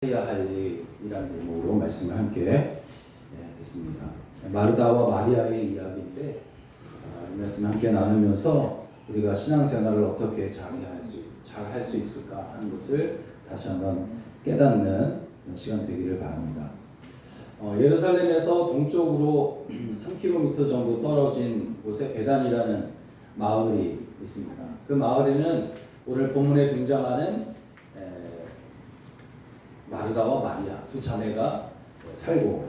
해야 할 일이라는 제목으로 말씀을 함께 듣습니다. 마르다와 마리아의 이야기인데 이 말씀 함께 나누면서 우리가 신앙생활을 어떻게 잘 할 수 있을까 하는 것을 다시 한번 깨닫는 시간 되기를 바랍니다. 예루살렘에서 동쪽으로 3km 정도 떨어진 곳에 베단이라는 마을이 있습니다. 그 마을에는 오늘 본문에 등장하는 마르다와 마리아 두 자매가 살고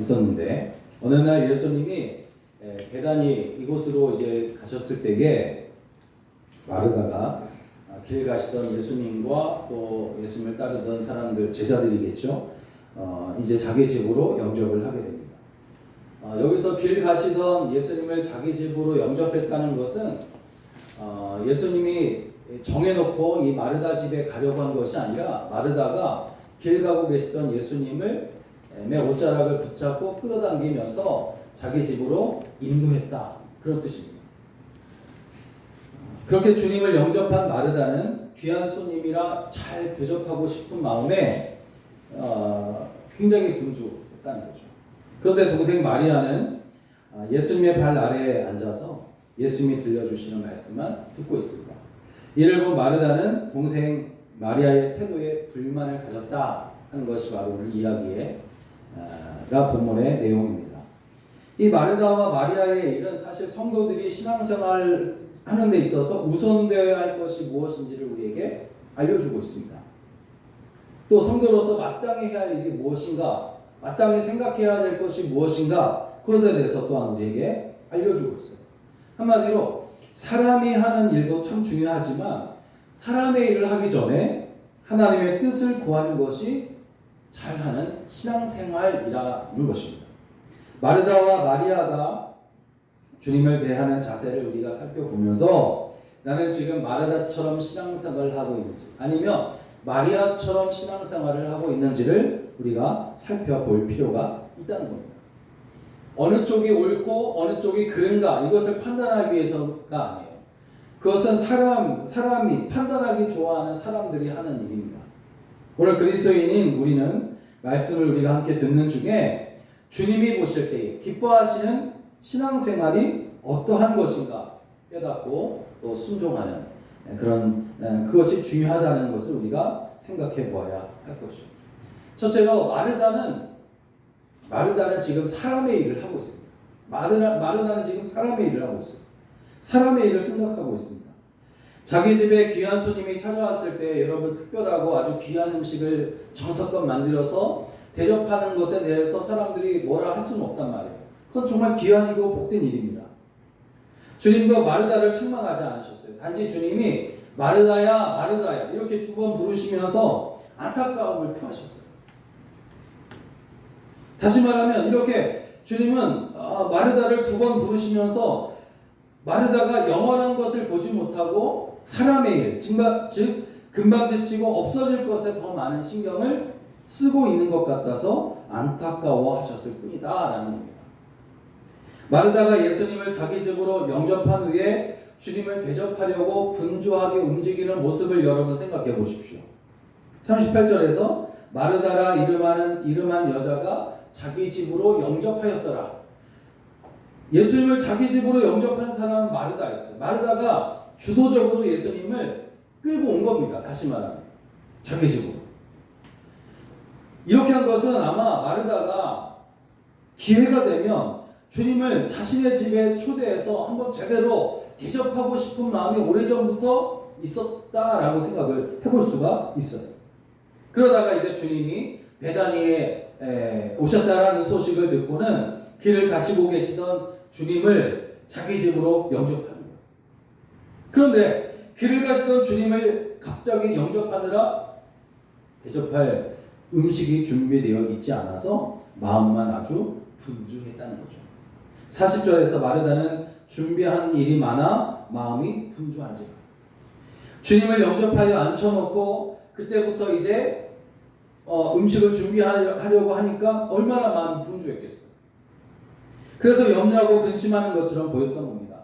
있었는데 어느 날 예수님이 베다니 이곳으로 이제 가셨을 때에 마르다가 길 가시던 예수님과 또 예수님을 따르던 사람들 제자들이겠죠. 이제 자기 집으로 영접을 하게 됩니다. 여기서 길 가시던 예수님을 자기 집으로 영접했다는 것은 예수님이 정해놓고 이 마르다 집에 가려고 한 것이 아니라 마르다가 길 가고 계시던 예수님을 옷자락을 붙잡고 끌어당기면서 자기 집으로 인도했다. 그런 뜻입니다. 그렇게 주님을 영접한 마르다는 귀한 손님이라 잘 대접하고 싶은 마음에 굉장히 분주했다는 거죠. 그런데 동생 마리아는 예수님의 발 아래에 앉아서 예수님이 들려주시는 말씀만 듣고 있습니다. 이를 본 마르다는 동생 마리아의 태도에 불만을 가졌다 하는 것이 바로 오늘 이야기가 본문의 내용입니다. 이 마르다와 마리아의 일은 사실 성도들이 신앙생활 하는 데 있어서 우선되어야 할 것이 무엇인지를 우리에게 알려주고 있습니다. 또 성도로서 마땅히 해야 할 일이 무엇인가, 마땅히 생각해야 될 것이 무엇인가, 그것에 대해서 또한 우리에게 알려주고 있어요. 한마디로 사람이 하는 일도 참 중요하지만 사람의 일을 하기 전에 하나님의 뜻을 구하는 것이 잘하는 신앙생활이라는 것입니다. 마르다와 마리아가 주님을 대하는 자세를 우리가 살펴보면서 나는 지금 마르다처럼 신앙생활을 하고 있는지 아니면 마리아처럼 신앙생활을 하고 있는지를 우리가 살펴볼 필요가 있다는 겁니다. 어느 쪽이 옳고 어느 쪽이 그른가 이것을 판단하기 위해서가 아니에요. 그것은 사람이 판단하기 좋아하는 사람들이 하는 일입니다. 오늘 그리스도인인 우리는 말씀을 우리가 함께 듣는 중에 주님이 보실 때에 기뻐하시는 신앙생활이 어떠한 것인가 깨닫고 또 순종하는 그런 그것이 중요하다는 것을 우리가 생각해 보아야 할 것이죠. 첫째로 마르다는 지금 사람의 일을 하고 있습니다. 마르다는 지금 사람의 일을 하고 있어요. 사람의 일을 생각하고 있습니다. 자기 집에 귀한 손님이 찾아왔을 때 여러분 특별하고 아주 귀한 음식을 정성껏 만들어서 대접하는 것에 대해서 사람들이 뭐라 할 수는 없단 말이에요. 그건 정말 귀한이고 복된 일입니다. 주님도 마르다를 책망하지 않으셨어요. 단지 주님이 마르다야 마르다야 이렇게 두 번 부르시면서 안타까움을 표하셨어요. 다시 말하면 이렇게 주님은 마르다를 두 번 부르시면서 마르다가 영원한 것을 보지 못하고 사람의 일, 즉 금방 지치고 없어질 것에 더 많은 신경을 쓰고 있는 것 같아서 안타까워하셨을 뿐이다 라는 겁니다. 마르다가 예수님을 자기 집으로 영접한 후에 주님을 대접하려고 분주하게 움직이는 모습을 여러분 생각해 보십시오. 38절에서 마르다라 이름한 여자가 자기 집으로 영접하였더라. 예수님을 자기 집으로 영접한 사람은 마르다였어요. 마르다가 주도적으로 예수님을 끌고 온 겁니다. 다시 말하면 자기 집으로. 이렇게 한 것은 아마 마르다가 기회가 되면 주님을 자신의 집에 초대해서 한번 제대로 대접하고 싶은 마음이 오래전부터 있었다라고 생각을 해볼 수가 있어요. 그러다가 이제 주님이 베다니에 오셨다라는 소식을 듣고는 길을 가시고 계시던 주님을 자기 집으로 영접합니다. 그런데 길을 가시던 주님을 갑자기 영접하느라 대접할 음식이 준비되어 있지 않아서 마음만 아주 분주했다는 거죠. 40절에서 마르다는 준비한 일이 많아 마음이 분주한지라. 주님을 영접하여 앉혀놓고 그때부터 이제 음식을 준비하려고 하니까 얼마나 마음이 분주했겠어요. 그래서 염려하고 근심하는 것처럼 보였던 겁니다.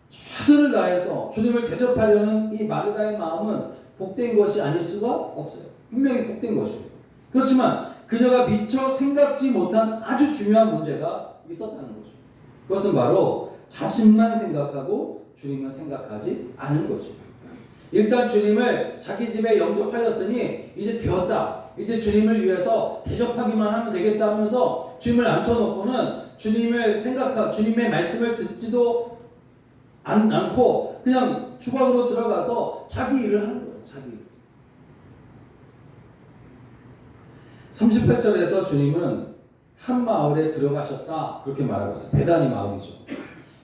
최선을 다해서 주님을 대접하려는 이 마르다의 마음은 복된 것이 아닐 수가 없어요. 분명히 복된 것이에요. 그렇지만 그녀가 미처 생각지 못한 아주 중요한 문제가 있었다는 거죠. 그것은 바로 자신만 생각하고 주님은 생각하지 않은 것이에요. 일단 주님을 자기 집에 영접하였으니 이제 되었다. 이제 주님을 위해서 대접하기만 하면 되겠다 하면서 주님을 앉혀놓고는 주님의 말씀을 듣지도 않고 그냥 주방으로 들어가서 자기 일을 하는 거예요. 자기 일. 38절에서 주님은 한 마을에 들어가셨다 그렇게 말하고 있어요. 베다니 마을이죠.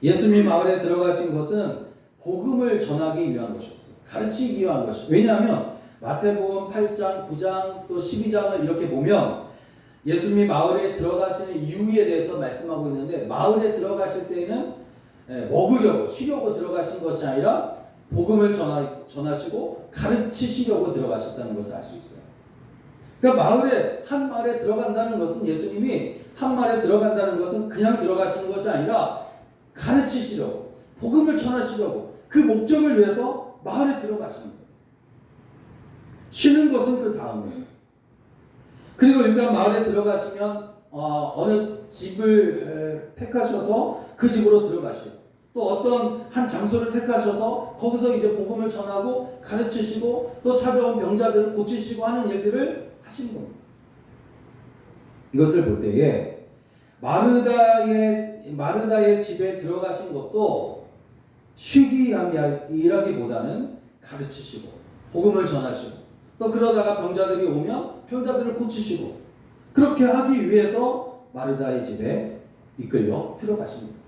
예수님 마을에 들어가신 것은 복음을 전하기 위한 것이었어요. 가르치기 위한 것이에요. 왜냐하면 마태복음 8장, 9장 또 12장을 이렇게 보면 예수님이 마을에 들어가시는 이유에 대해서 말씀하고 있는데 마을에 들어가실 때에는 먹으려고 쉬려고 들어가신 것이 아니라 복음을 전하시고 가르치시려고 들어가셨다는 것을 알 수 있어요. 그러니까 한 마을에 들어간다는 것은 예수님이 한 마을에 들어간다는 것은 그냥 들어가시는 것이 아니라 가르치시려고 복음을 전하시려고 그 목적을 위해서 마을에 들어가시는 거예요. 쉬는 것은 그 다음이에요. 그리고 일단 마을에 들어가시면 어느 집을 택하셔서 그 집으로 들어가시고 또 어떤 한 장소를 택하셔서 거기서 이제 복음을 전하고 가르치시고 또 찾아온 병자들을 고치시고 하는 일들을 하시는 겁니다. 이것을 볼 때에 마르다의 집에 들어가신 것도 쉬기 위함이라기보다는 가르치시고 복음을 전하시고 또 그러다가 병자들이 오면 병자들을 고치시고 그렇게 하기 위해서 마르다의 집에 이끌려 들어가십니다.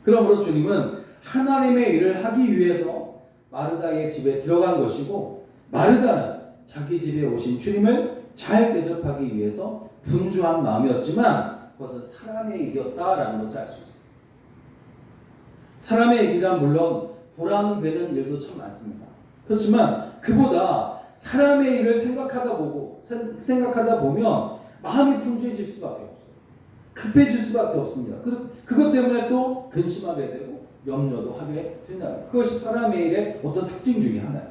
그러므로 주님은 하나님의 일을 하기 위해서 마르다의 집에 들어간 것이고 마르다는 자기 집에 오신 주님을 잘 대접하기 위해서 분주한 마음이었지만 그것은 사람의 일이었다라는 것을 알 수 있습니다. 사람의 일이란 물론 보람되는 일도 참 많습니다. 그렇지만 그보다 사람의 일을 생각하다 보면 마음이 분주해질 수밖에 없어요. 급해질 수밖에 없습니다. 그것 때문에 또 근심하게 되고 염려도 하게 된다. 그것이 사람의 일의 어떤 특징 중에 하나예요.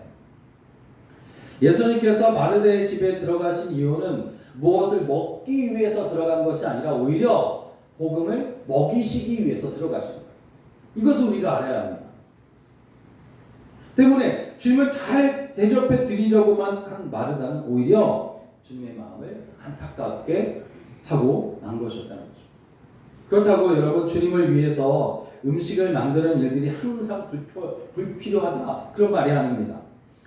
예수님께서 마르다의 집에 들어가신 이유는 무엇을 먹기 위해서 들어간 것이 아니라 오히려 복음을 먹이시기 위해서 들어가신 거예요. 이것을 우리가 알아야 합니다. 때문에 주님을 잘 대접해 드리려고만 한 마르다는 오히려 주님의 마음을 안타깝게 하고 난 것이었다는 거죠. 그렇다고 여러분 주님을 위해서 음식을 만드는 일들이 항상 불필요하다 그런 말이 아닙니다.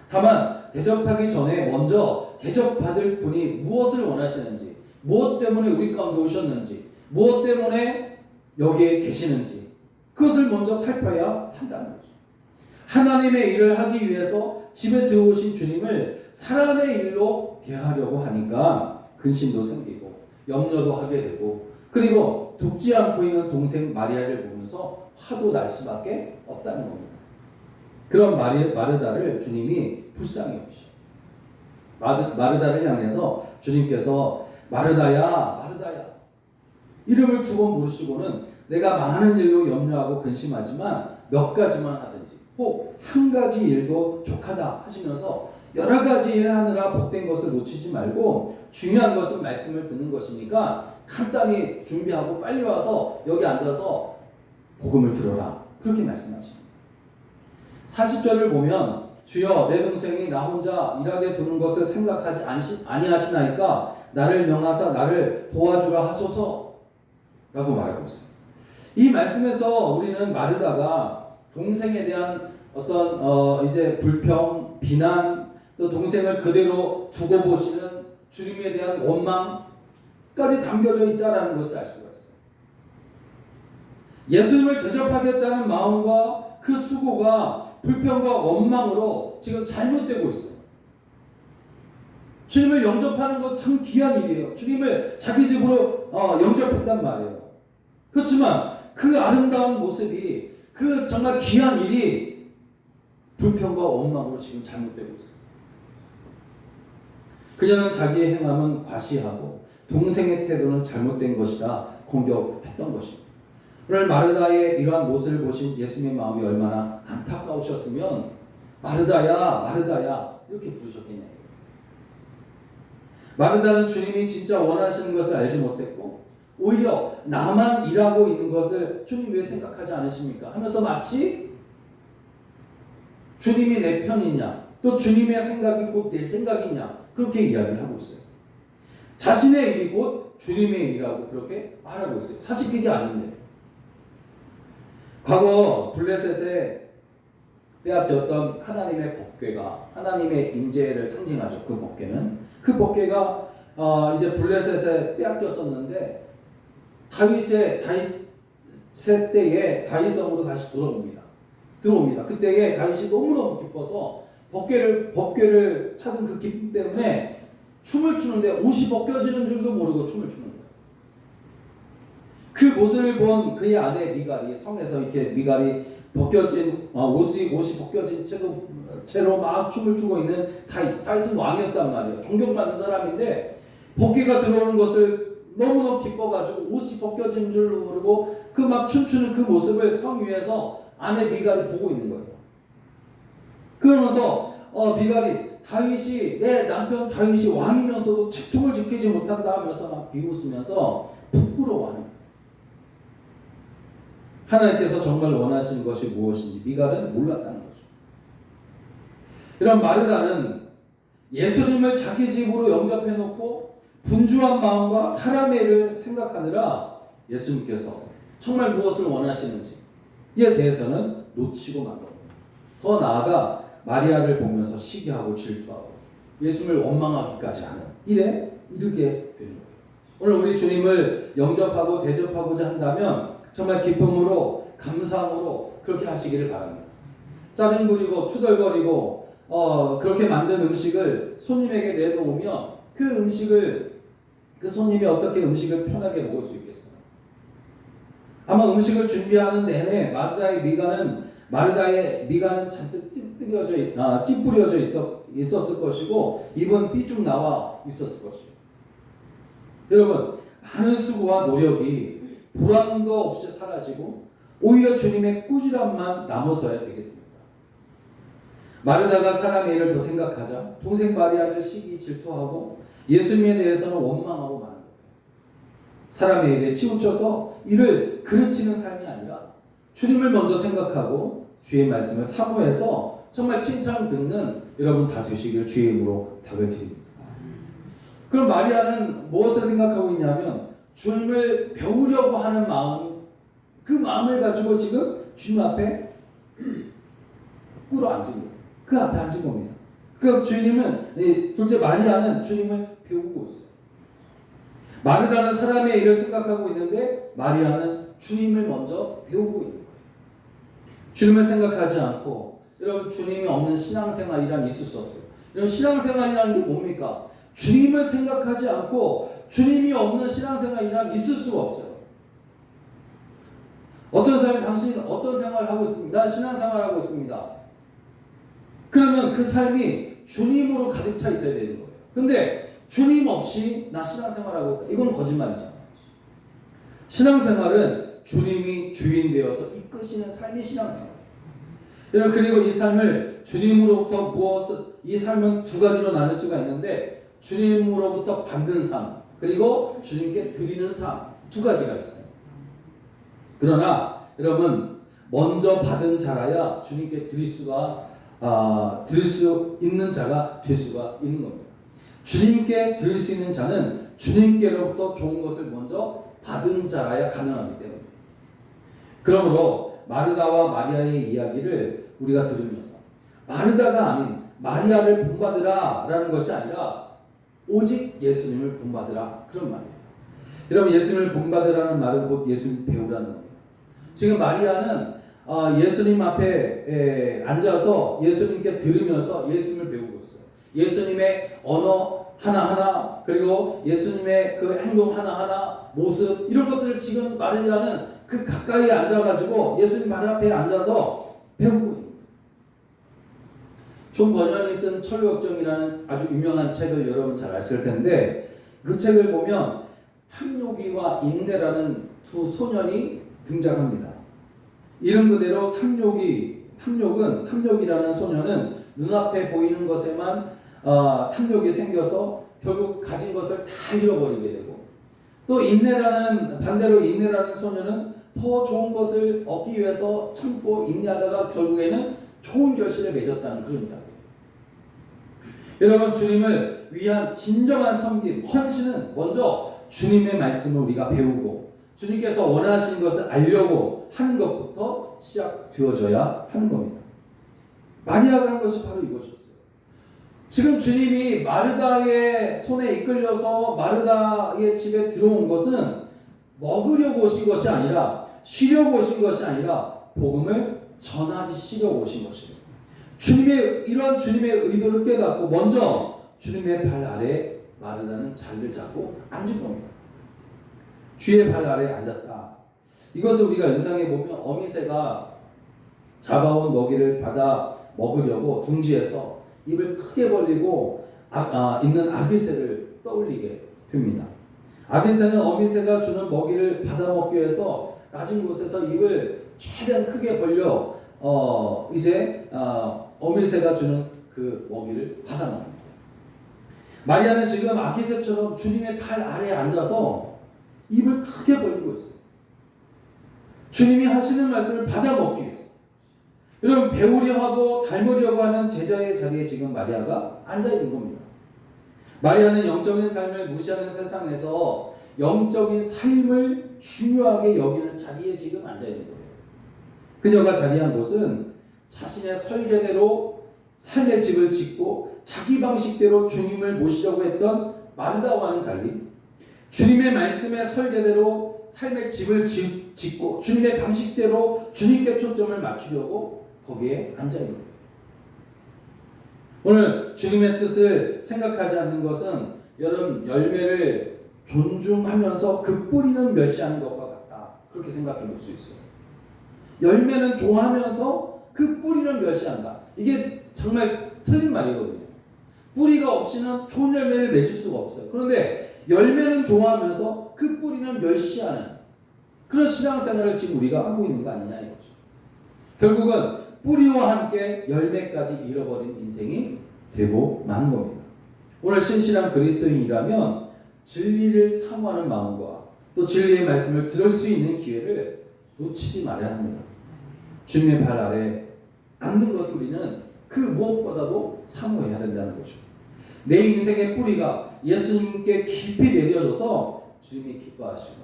다만 대접하기 전에 먼저 대접받을 분이 무엇을 원하시는지, 무엇 때문에 우리 가운데 오셨는지, 무엇 때문에 여기에 계시는지 그것을 먼저 살펴야 한다는 거죠. 하나님의 일을 하기 위해서 집에 들어오신 주님을 사람의 일로 대하려고 하니까 근심도 생기고 염려도 하게 되고 그리고 돕지 않고 있는 동생 마리아를 보면서 화도 날 수밖에 없다는 겁니다. 그런 마르다를 주님이 불쌍히 여기셔. 마르다를 향해서 주님께서 마르다야 이름을 두 번 부르시고는 내가 많은 일로 염려하고 근심하지만 몇 가지만 하든지 혹 한 가지 일도 족하다 하시면서 여러 가지 일을 하느라 복된 것을 놓치지 말고 중요한 것은 말씀을 듣는 것이니까 간단히 준비하고 빨리 와서 여기 앉아서 복음을 들어라 그렇게 말씀하십니다. 40절을 보면 주여 내 동생이 나 혼자 일하게 두는 것을 생각하지 아니하시나이까 나를 명하사 나를 도와주라 하소서 라고 말하고 있어요. 이 말씀에서 우리는 마르다가 동생에 대한 어떤 이제 불평, 비난, 또 동생을 그대로 두고 보시는 주님에 대한 원망까지 담겨져 있다라는 것을 알 수가 있어요. 예수님을 대접하겠다는 마음과 그 수고가 불평과 원망으로 지금 잘못되고 있어요. 주님을 영접하는 것 참 귀한 일이에요. 주님을 자기 집으로 영접했단 말이에요. 그렇지만 그 아름다운 모습이 그 정말 귀한 일이 불평과 원망으로 지금 잘못되고 있어요. 그녀는 자기의 행함은 과시하고 동생의 태도는 잘못된 것이라 공격했던 것입니다. 오늘 마르다의 이러한 모습을 보신 예수님의 마음이 얼마나 안타까우셨으면 마르다야 이렇게 부르셨겠냐. 마르다는 주님이 진짜 원하시는 것을 알지 못했고 오히려 나만 일하고 있는 것을 주님 왜 생각하지 않으십니까? 하면서 마치 주님이 내 편이냐 또 주님의 생각이 곧 내 생각이냐 그렇게 이야기를 하고 있어요. 자신의 일이 곧 주님의 일이라고 그렇게 말하고 있어요. 사실 그게 아닌데 과거 블레셋에 빼앗겼던 하나님의 법궤가 하나님의 임재를 상징하죠. 그 법궤가 이제 블레셋에 빼앗겼었는데 다윗의 때에 다윗성으로 다시 들어옵니다. 그때에 다윗이 너무너무 기뻐서 법궤를 찾은 그 기쁨 때문에 춤을 추는데 옷이 벗겨지는 줄도 모르고 춤을 추는 거예요. 그 모습을 본 그의 아내 미갈이 성에서 이렇게 미갈이 벗겨진 옷이 벗겨진 채로 막 춤을 추고 있는 다윗은 왕이었단 말이에요. 존경받는 사람인데 법궤가 들어오는 것을 너무너무 기뻐가지고 옷이 벗겨진 줄 모르고 그 막 춤추는 그 모습을 성 위에서 아내 미갈이 보고 있는 거예요. 그러면서 미갈이 내 남편 다윗이 왕이면서도 채통을 지키지 못한다 하면서 막 비웃으면서 부끄러워하는 거예요. 하나님께서 정말 원하시는 것이 무엇인지 미갈은 몰랐다는 거죠. 이런 마르다는 예수님을 자기 집으로 영접해놓고 분주한 마음과 사람의 일을 생각하느라 예수님께서 정말 무엇을 원하시는지에 대해서는 놓치고 만 겁니다. 더 나아가 마리아를 보면서 시기하고 질투하고 예수님을 원망하기까지 하는 일에 이르게 되는 거예요. 오늘 우리 주님을 영접하고 대접하고자 한다면 정말 기쁨으로 감사함으로 그렇게 하시기를 바랍니다. 짜증 부리고 투덜거리고 그렇게 만든 음식을 손님에게 내놓으면 그 손님이 어떻게 음식을 편하게 먹을 수 있겠어요? 아마 음식을 준비하는 내내 마르다의 미간은 잔뜩 찌푸려져 있었을 것이고 입은 삐쭉 나와 있었을 것이고 여러분 많은 수고와 노력이 보람도 없이 사라지고 오히려 주님의 꾸지람만 남아서야 되겠습니다. 마르다가 사람의 일을 더 생각하자 동생 마리아를 시기 질투하고 예수님에 대해서는 원망하고 마는 거예요. 사람의 일에 치우쳐서 이를 그르치는 삶이 아니라 주님을 먼저 생각하고 주의 말씀을 사모해서 정말 칭찬 듣는 여러분 다 되시길 주의 이름으로 덕을 드립니다. 그럼 마리아는 무엇을 생각하고 있냐면 주님을 배우려고 하는 마음, 그 마음을 가지고 지금 주님 앞에 꿇어앉은 거예요. 그 앞에 앉은 겁니다. 그 주님은 둘째 마리아는 주님을 배우고 있어요. 마르다는 사람의 일을 생각하고 있는데 마리아는 주님을 먼저 배우고 있는 거예요. 주님을 생각하지 않고 여러분 주님이 없는 신앙생활이란 있을 수 없어요. 여러분 신앙생활이라는 게 뭡니까? 주님을 생각하지 않고 주님이 없는 신앙생활이란 있을 수가 없어요. 어떤 사람이 당신은 어떤 생활을 하고 있습니다. 난 신앙생활을 하고 있습니다. 그러면 그 삶이 주님으로 가득 차 있어야 되는 거예요. 근데 주님 없이 나 신앙생활하고 있다. 이건 거짓말이잖아요. 신앙생활은 주님이 주인 되어서 이끄시는 삶이 신앙생활이에요. 여러분 그리고 이 삶을 주님으로부터 이 삶은 두 가지로 나눌 수가 있는데 주님으로부터 받는 삶 그리고 주님께 드리는 삶 두 가지가 있어요. 그러나 여러분 먼저 받은 자라야 주님께 드릴 수 있는 자가 될 수가 있는 겁니다. 주님께 드릴 수 있는 자는 주님께로부터 좋은 것을 먼저 받은 자라야 가능하기 때문에 그러므로 마르다와 마리아의 이야기를 우리가 들으면서 마르다가 아닌 마리아를 본받으라 라는 것이 아니라 오직 예수님을 본받으라 그런 말이에요. 여러분 예수님을 본받으라는 말은 곧 예수님 배우라는 겁니다. 지금 마리아는 예수님 앞에 앉아서 예수님께 들으면서 예수님을 배우고 있어요. 예수님의 언어 하나하나 그리고 예수님의 그 행동 하나하나 모습 이런 것들을 지금 마리아는 그 가까이 앉아가지고 예수님 발 앞에 앉아서 배우고 있는 거예요. 존 버년이 쓴 천루역정이라는 아주 유명한 책을 여러분 잘 아실 텐데 그 책을 보면 탐욕이와 인내라는 두 소년이 등장합니다. 이름 그대로 탐욕이라는 소년은 눈앞에 보이는 것에만 탐욕이 생겨서 결국 가진 것을 다 잃어버리게 되고, 또 반대로 인내라는 소녀는 더 좋은 것을 얻기 위해서 참고 인내하다가 결국에는 좋은 결실을 맺었다는 그런 이야기예요. 여러분, 주님을 위한 진정한 섬김, 헌신은 먼저 주님의 말씀을 우리가 배우고 주님께서 원하시는 것을 알려고 하는 것부터 시작되어져야 하는 겁니다. 마리아가 한 것이 바로 이것이었어요. 지금 주님이 마르다의 손에 이끌려서 마르다의 집에 들어온 것은 먹으려고 오신 것이 아니라, 쉬려고 오신 것이 아니라 복음을 전하시려고 오신 것이에요. 이런 주님의 의도를 깨닫고 먼저 주님의 발 아래 마르다는 자리를 잡고 앉은 겁니다. 주의 발 아래 앉았다. 이것을 우리가 인상해 보면 어미새가 잡아온 먹이를 받아 먹으려고 둥지에서 입을 크게 벌리고 있는 아기 새를 떠올리게 됩니다. 아기 새는 어미새가 주는 먹이를 받아 먹기 위해서 낮은 곳에서 입을 최대한 크게 벌려 어미새가 주는 그 먹이를 받아 먹습니다. 마리아는 지금 아기 새처럼 주님의 팔 아래에 앉아서 입을 크게 벌리고 있어요. 주님이 하시는 말씀을 받아 먹기 위해서. 여러분, 배우려 하고 닮으려고 하는 제자의 자리에 지금 마리아가 앉아 있는 겁니다. 마리아는 영적인 삶을 무시하는 세상에서 영적인 삶을 중요하게 여기는 자리에 지금 앉아 있는 거예요. 그녀가 자리한 곳은 자신의 설계대로 삶의 집을 짓고 자기 방식대로 주님을 모시려고 했던 마르다와는 달리 주님의 말씀의 설계대로 삶의 집을 짓고 주님의 방식대로 주님께 초점을 맞추려고 거기에 앉아있는 거예요. 오늘 주님의 뜻을 생각하지 않는 것은 여러분, 열매를 존중하면서 그 뿌리는 멸시하는 것과 같다. 그렇게 생각해 볼 수 있어요. 열매는 좋아하면서 그 뿌리는 멸시한다. 이게 정말 틀린 말이거든요. 뿌리가 없이는 좋은 열매를 맺을 수가 없어요. 그런데 열매는 좋아하면서 그 뿌리는 멸시하는 그런 신앙생활을 지금 우리가 하고 있는 거 아니냐 이거죠. 결국은 뿌리와 함께 열매까지 잃어버린 인생이 되고 마는 겁니다. 오늘 신실한 그리스도인이라면 진리를 사모하는 마음과 또 진리의 말씀을 들을 수 있는 기회를 놓치지 말아야 합니다. 주님의 발 아래 앉는 것을 우리는 그 무엇보다도 사모해야 된다는 거죠. 내 인생의 뿌리가 예수님께 깊이 내려져서 주님이 기뻐하시고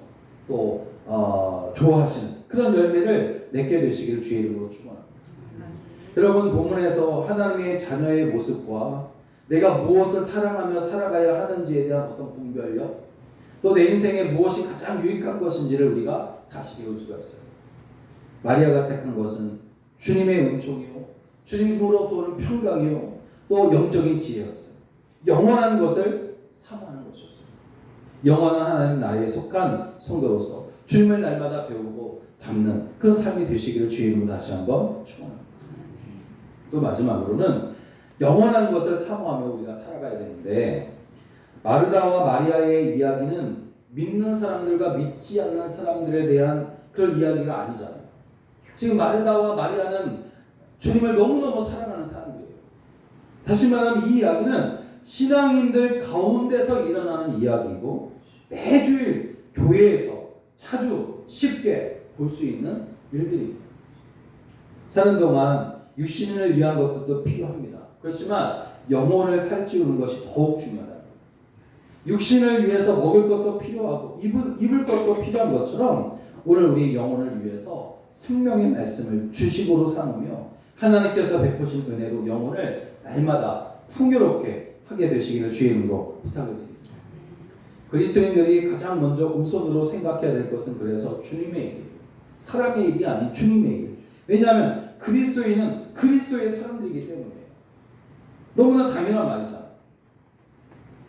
또 좋아하시는 그런 열매를 맺게 되시기를 주의 이름으로 축원합니다. 여러분, 본문에서 하나님의 자녀의 모습과 내가 무엇을 사랑하며 살아가야 하는지에 대한 어떤 분별력, 또 내 인생에 무엇이 가장 유익한 것인지를 우리가 다시 배울 수가 있어요. 마리아가 택한 것은 주님의 은총이요, 주님으로부터 오는 평강이요, 또 영적인 지혜였어요. 영원한 것을 사모하는 것이었어요. 영원한 하나님 나라에 속한 성도로서 주님을 날마다 배우고 닮는 그런 삶이 되시기를 주의 이름으로 다시 한번 축원합니다. 또 마지막으로는 영원한 것을 사모하며 우리가 살아가야 되는데, 마르다와 마리아의 이야기는 믿는 사람들과 믿지 않는 사람들에 대한 그런 이야기가 아니잖아요. 지금 마르다와 마리아는 주님을 너무너무 사랑하는 사람들이에요. 다시 말하면 이 이야기는 신앙인들 가운데서 일어나는 이야기이고 매주일 교회에서 자주 쉽게 볼 수 있는 일들입니다. 사는 동안 육신을 위한 것도 필요합니다. 그렇지만 영혼을 살찌우는 것이 더욱 중요하다. 육신을 위해서 먹을 것도 필요하고 입을 것도 필요한 것처럼 오늘 우리 영혼을 위해서 생명의 말씀을 주식으로 삼으며 하나님께서 베푸신 은혜로 영혼을 날마다 풍요롭게 하게 되시기를 주의 이름으로 부탁을 드립니다. 그리스도인들이 가장 먼저 우선으로 생각해야 될 것은 그래서 주님의 일, 사람의 일이 아닌 주님의 일. 왜냐하면 그리스도인은 그리스도의 사람들이기 때문에 너무나 당연한 말이잖아.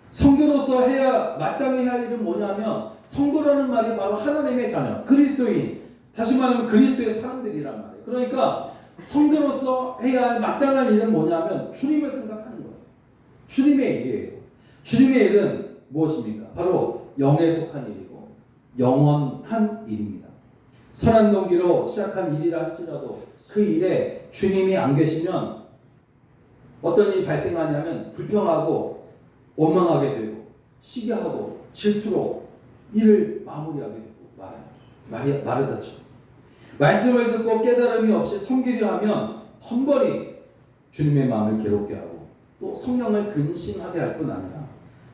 성도로서 마땅히 해야 할 일은 뭐냐면, 성도라는 말이 바로 하나님의 자녀, 그리스도인, 다시 말하면 그리스도의 사람들이란 말이에요. 그러니까 성도로서 해야 할 마땅한 일은 뭐냐면 주님을 생각하는 거예요. 주님의 일이에요. 주님의 일은 무엇입니까? 바로 영에 속한 일이고 영원한 일입니다. 선한 동기로 시작한 일이라 할지라도 그 일에 주님이 안 계시면 어떤 일이 발생하냐면 불평하고 원망하게 되고 시기하고 질투로 일을 마무리하게 되고 마르다죠. 말씀을 듣고 깨달음이 없이 섬기려 하면 험벌이 주님의 마음을 괴롭게 하고 또 성령을 근심하게 할 뿐 아니라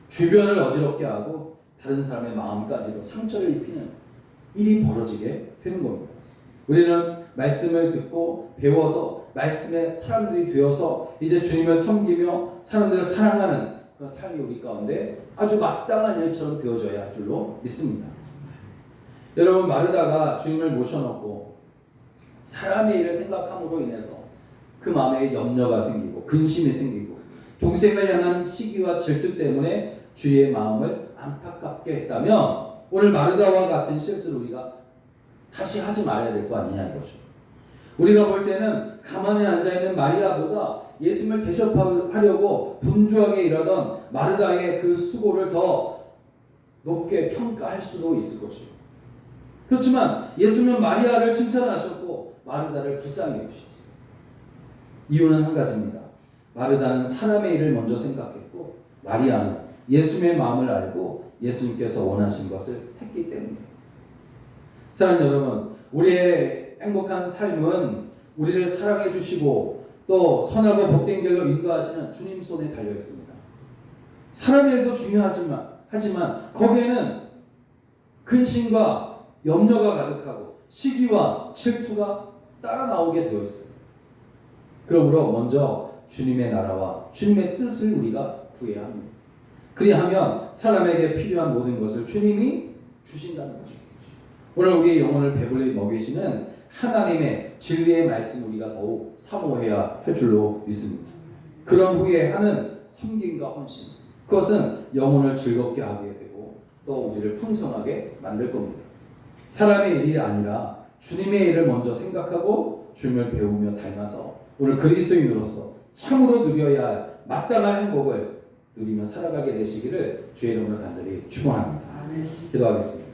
주변을 어지럽게 하고 다른 사람의 마음까지도 상처를 입히는 일이 벌어지게 되는 겁니다. 우리는 말씀을 듣고 배워서 말씀의 사람들이 되어서 이제 주님을 섬기며 사람들을 사랑하는 그 삶이 우리 가운데 아주 마땅한 일처럼 되어져야 할 줄로 믿습니다. 여러분, 마르다가 주님을 모셔놓고 사람의 일을 생각함으로 인해서 그 마음에 염려가 생기고 근심이 생기고 동생을 향한 시기와 질투 때문에 주의 마음을 안타깝게 했다면 오늘 마르다와 같은 실수를 우리가 다시 하지 말아야 될 거 아니냐 이거죠. 우리가 볼 때는 가만히 앉아있는 마리아보다 예수님을 대접하려고 분주하게 일하던 마르다의 그 수고를 더 높게 평가할 수도 있을 것이에요. 그렇지만 예수님은 마리아를 칭찬하셨고 마르다를 불쌍히 여기셨어요. 이유는 한 가지입니다. 마르다는 사람의 일을 먼저 생각했고 마리아는 예수님의 마음을 알고 예수님께서 원하신 것을 했기 때문입니다. 사랑하는 여러분, 우리의 행복한 삶은 우리를 사랑해 주시고 또 선하고 복된 길로 인도하시는 주님 손에 달려 있습니다. 사람의 일도 하지만 거기에는 근심과 염려가 가득하고 시기와 질투가 따라 나오게 되어 있어요. 그러므로 먼저 주님의 나라와 주님의 뜻을 우리가 구해야 합니다. 그리하면 사람에게 필요한 모든 것을 주님이 주신다는 거죠. 오늘 우리의 영혼을 배불리 먹이시는 하나님의 진리의 말씀 우리가 더욱 사모해야 할 줄로 믿습니다. 그런 후에 하는 섬김과 헌신, 그것은 영혼을 즐겁게 하게 되고 또 우리를 풍성하게 만들 겁니다. 사람의 일이 아니라 주님의 일을 먼저 생각하고 주님을 배우며 닮아서 오늘 그리스도인으로서 참으로 누려야 할 마땅한 행복을 누리며 살아가게 되시기를 주의 이름으로 간절히 축원합니다. 기도하겠습니다.